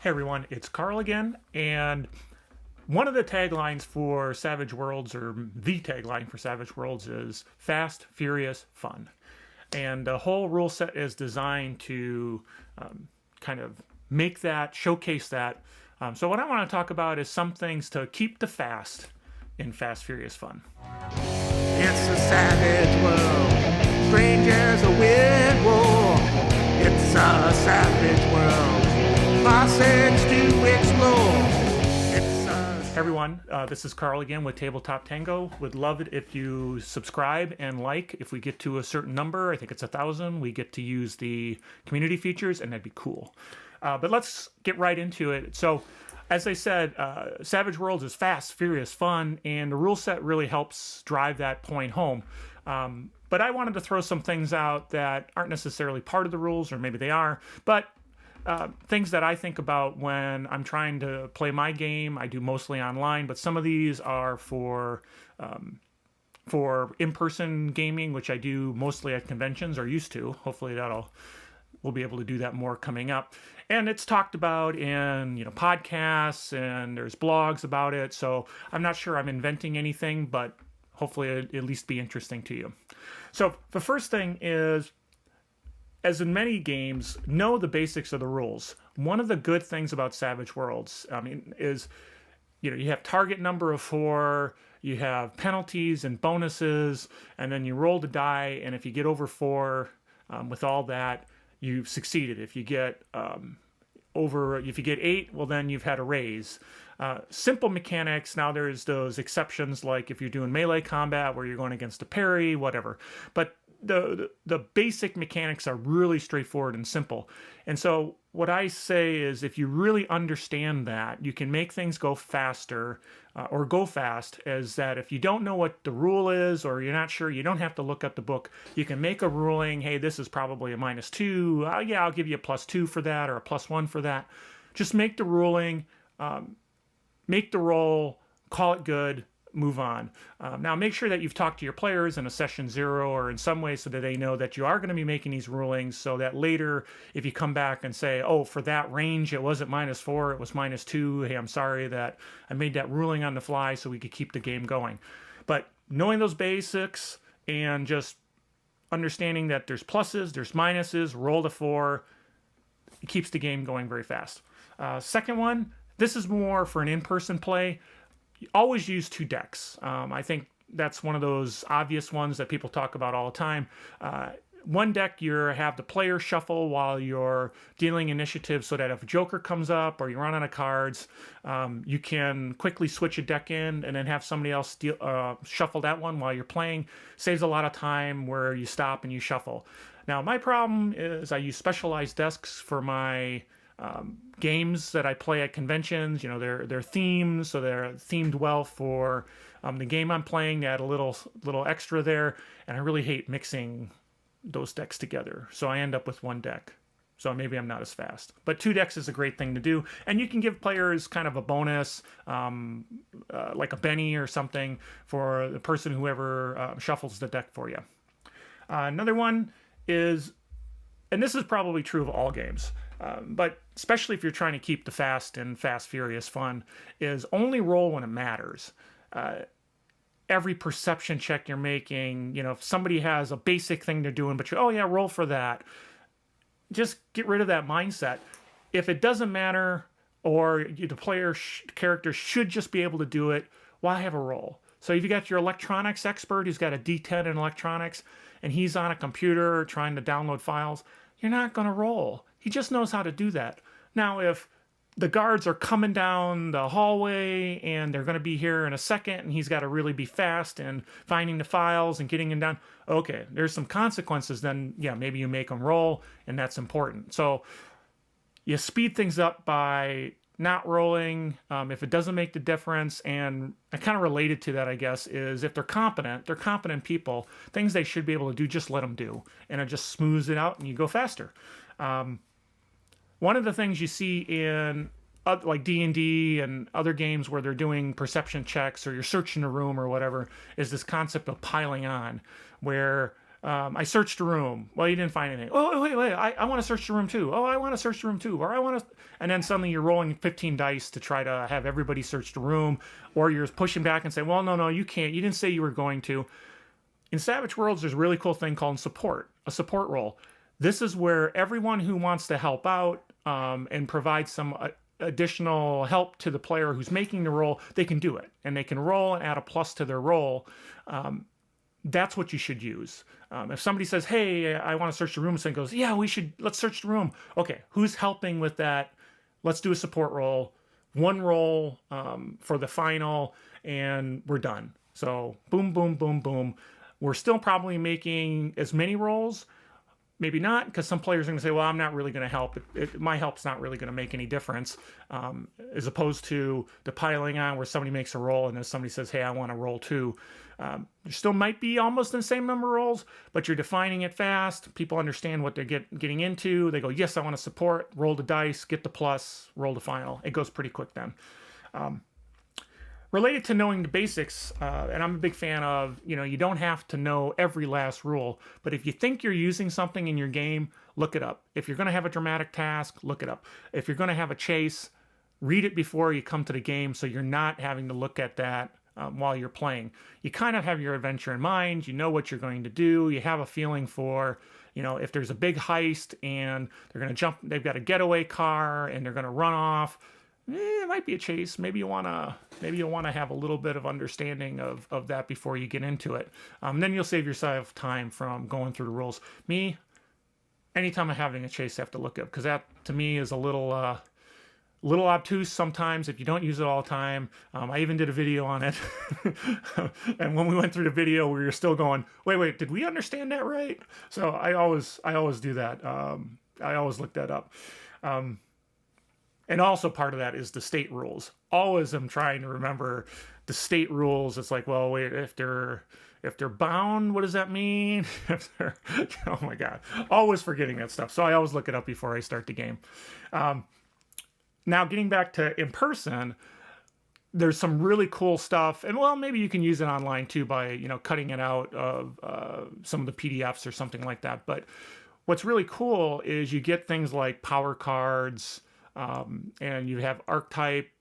Hey everyone, it's Carl again, and one of the taglines for Savage Worlds, or the tagline for Savage Worlds, is Fast, Furious, Fun. And the whole rule set is designed to kind of make that, showcase that. So, what I want to talk about is some things to keep the fast in Fast, Furious, Fun. It's a savage world, strangers a weird war. It's a savage world, classics to explore. Hey everyone, this is Carl again with Tabletop Tango. Would love it if you subscribe and like. If we get to a certain number, I think it's 1,000, we get to use the community features, and that'd be cool. But let's get right into it. So, as I said, Savage Worlds is fast, furious, fun, and the rule set really helps drive that point home. But I wanted to throw some things out that aren't necessarily part of the rules, or maybe they are, but things that I think about when I'm trying to play my game. I do mostly online, but some of these are for in-person gaming, which I do mostly at conventions, or used to. Hopefully we'll be able to do that more coming up. And it's talked about in podcasts, and there's blogs about it. So I'm not sure I'm inventing anything, but hopefully it'll at least be interesting to you. So the first thing is, as in many games, know the basics of the rules. One of the good things about Savage Worlds, is you have target number of 4, you have penalties and bonuses, and then you roll the die, and if you get over 4 with all that, you've succeeded. If you get if you get 8, well, then you've had a raise. Simple mechanics. Now there's those exceptions, like if you're doing melee combat where you're going against a parry, whatever. But the basic mechanics are really straightforward and simple. And so what I say is, if you really understand that, you can make things go faster, or go fast, as that if you don't know what the rule is, or you're not sure, you don't have to look up the book. You can make a ruling, hey, this is probably a -2. Yeah, I'll give you a +2 for that, or a +1 for that. Just make the ruling, make the roll, call it good, move on. Now, make sure that you've talked to your players in a session 0 or in some way, so that they know that you are going to be making these rulings, so that later, if you come back and say, oh, for that range, it wasn't -4, it was -2. Hey, I'm sorry that I made that ruling on the fly, so we could keep the game going. But knowing those basics and just understanding that there's pluses, there's minuses, roll the 4, it keeps the game going very fast. Second one, this is more for an in-person play. Always use 2 decks. I think that's one of those obvious ones that people talk about all the time. One deck, you have the player shuffle while you're dealing initiative, so that if a joker comes up or you run out of cards, you can quickly switch a deck in and then have somebody else shuffle that one while you're playing. Saves a lot of time where you stop and you shuffle. Now, my problem is I use specialized decks for my games that I play at conventions. They're themed, so they're themed well for the game I'm playing. They add a little extra there, and I really hate mixing those decks together. So I end up with 1 deck. So maybe I'm not as fast. But 2 decks is a great thing to do, and you can give players kind of a bonus, like a Benny or something, for the person whoever shuffles the deck for you. Another one is, and this is probably true of all games, but especially if you're trying to keep the fast and fast, furious fun, is only roll when it matters. Every perception check you're making, if somebody has a basic thing they're doing, but roll for that. Just get rid of that mindset. If it doesn't matter, or the player character should just be able to do it, why have a roll? So if you got your electronics expert who's got a D10 in electronics, and he's on a computer trying to download files, you're not going to roll. He just knows how to do that. Now, if the guards are coming down the hallway and they're going to be here in a second, and he's got to really be fast in finding the files and getting them down, okay, there's some consequences, then yeah, maybe you make them roll, and that's important. So you speed things up by not rolling if it doesn't make the difference. And I kind of related to that, I guess, is if they're competent people, things they should be able to do, just let them do, and it just smooths it out and you go faster. One of the things you see in like D&D and other games where they're doing perception checks, or you're searching a room or whatever, is this concept of piling on, where I searched a room. Well, you didn't find anything. Oh, wait. I want to search the room too. Oh, I want to search the room too. Or I want to. And then suddenly you're rolling 15 dice to try to have everybody search the room. Or you're pushing back and say, well, no, you can't. You didn't say you were going to. In Savage Worlds, there's a really cool thing called support, a support roll. This is where everyone who wants to help out and provide some additional help to the player who's making the roll, they can do it. And they can roll and add a plus to their roll. That's what you should use. If somebody says, hey, I want to search the room, and someone goes, yeah, let's search the room. Okay, who's helping with that? Let's do a support roll. One roll for the final, and we're done. So boom, boom, boom, boom. We're still probably making as many rolls. Maybe not, because some players are going to say, well, I'm not really going to help. My help's not really going to make any difference, as opposed to the piling on where somebody makes a roll and then somebody says, hey, I want to roll too. You still might be almost in the same number of rolls, but you're defining it fast. People understand what they're getting into. They go, yes, I want to support, roll the dice, get the plus, roll the final. It goes pretty quick then. Related to knowing the basics, and I'm a big fan of, you don't have to know every last rule, but if you think you're using something in your game, look it up. If you're going to have a dramatic task, look it up. If you're going to have a chase, read it before you come to the game so you're not having to look at that while you're playing. You kind of have your adventure in mind, you know what you're going to do, you have a feeling for, if there's a big heist and they're going to jump, they've got a getaway car and they're going to run off. It might be a chase. Maybe you want to have a little bit of understanding of that before you get into it. Then you'll save yourself time from going through the rules. Me, anytime I'm having a chase, I have to look up, because that to me is a little obtuse sometimes if you don't use it all the time. I even did a video on it, and when we went through the video, we were still going, wait, did we understand that right? So I always do that. I always look that up. And also part of that is the state rules. Always am trying to remember the state rules. It's like, well, wait, if they're bound, what does that mean? Oh my God, always forgetting that stuff. So I always look it up before I start the game. Now getting back to in person, there's some really cool stuff, and well, maybe you can use it online too by cutting it out of some of the PDFs or something like that. But what's really cool is you get things like power cards. And you have archetype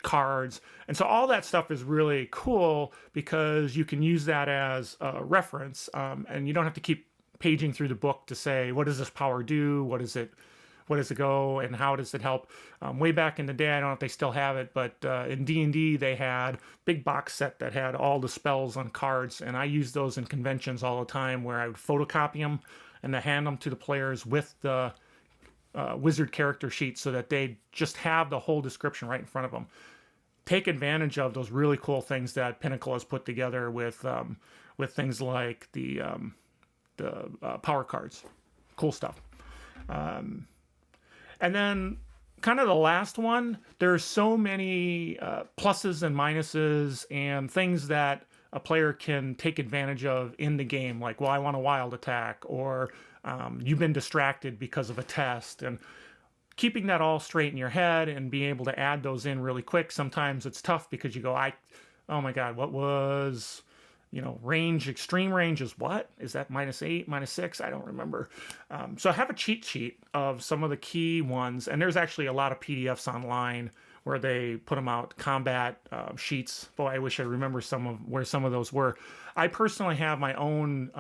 cards. And so all that stuff is really cool because you can use that as a reference, and you don't have to keep paging through the book to say, what does this power do? What does it go, and how does it help? Way back in the day, I don't know if they still have it, but in D&D they had big box set that had all the spells on cards, and I used those in conventions all the time where I would photocopy them and then hand them to the players with the wizard character sheet so that they just have the whole description right in front of them. Take advantage of those really cool things that Pinnacle has put together with things like the power cards. Cool stuff. And then kind of the last one, there's so many pluses and minuses and things that a player can take advantage of in the game. Like, well, I want a wild attack, or you've been distracted because of a test, and keeping that all straight in your head and being able to add those in really quick. Sometimes it's tough because you go, oh my God, what was, range, extreme range is what? Is that -8, -6? I don't remember. So I have a cheat sheet of some of the key ones, and there's actually a lot of PDFs online where they put them out, combat sheets. Boy, I wish I remember where some of those were. I personally have my own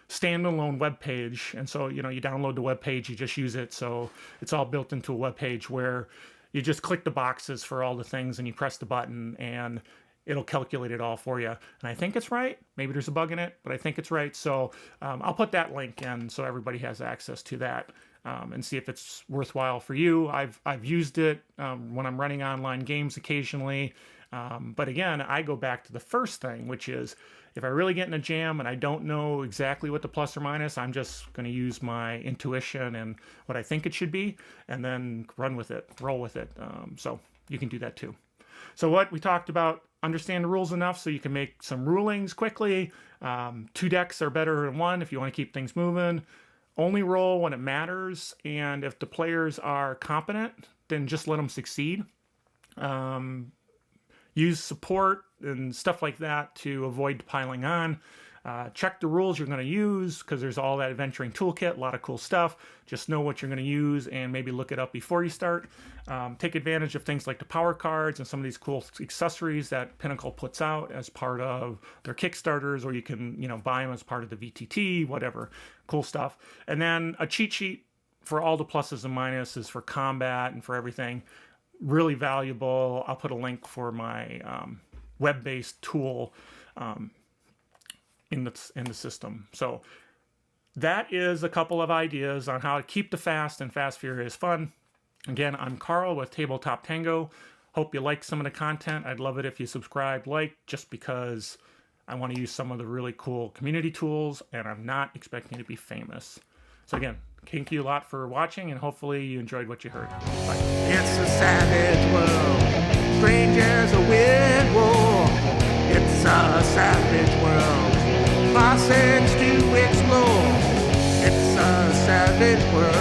standalone web page, and so you download the web page, you just use it, so it's all built into a web page where you just click the boxes for all the things and you press the button and it'll calculate it all for you. And I think it's right. Maybe there's a bug in it, but I think it's right. So I'll put that link in so everybody has access to that, and see if it's worthwhile for you. I've used it when I'm running online games occasionally. But again, I go back to the first thing, which is if I really get in a jam and I don't know exactly what the plus or minus, I'm just going to use my intuition and what I think it should be, and then run with it, roll with it. So you can do that too. So what we talked about, understand the rules enough so you can make some rulings quickly. 2 decks are better than 1 if you want to keep things moving. Only roll when it matters, and if the players are competent, then just let them succeed. Use support and stuff like that to avoid piling on. Check the rules you're going to use, because there's all that adventuring toolkit, a lot of cool stuff. Just know what you're going to use and maybe look it up before you start. Take advantage of things like the power cards and some of these cool accessories that Pinnacle puts out as part of their Kickstarters, or you can, buy them as part of the VTT, whatever. Cool stuff. And then a cheat sheet for all the pluses and minuses for combat and for everything. Really valuable. I'll put a link for my web-based tool in the system. So that is a couple of ideas on how to keep the fast and Fast Furious fun. Again, I'm Carl with Tabletop Tango. Hope you like some of the content. I'd love it if you subscribe, just because I want to use some of the really cool community tools, and I'm not expecting to be famous. So again, thank you a lot for watching, and hopefully you enjoyed what you heard. Bye. It's a savage world, strangers a weird war. It's a savage world, classics to explore. It's a savage world.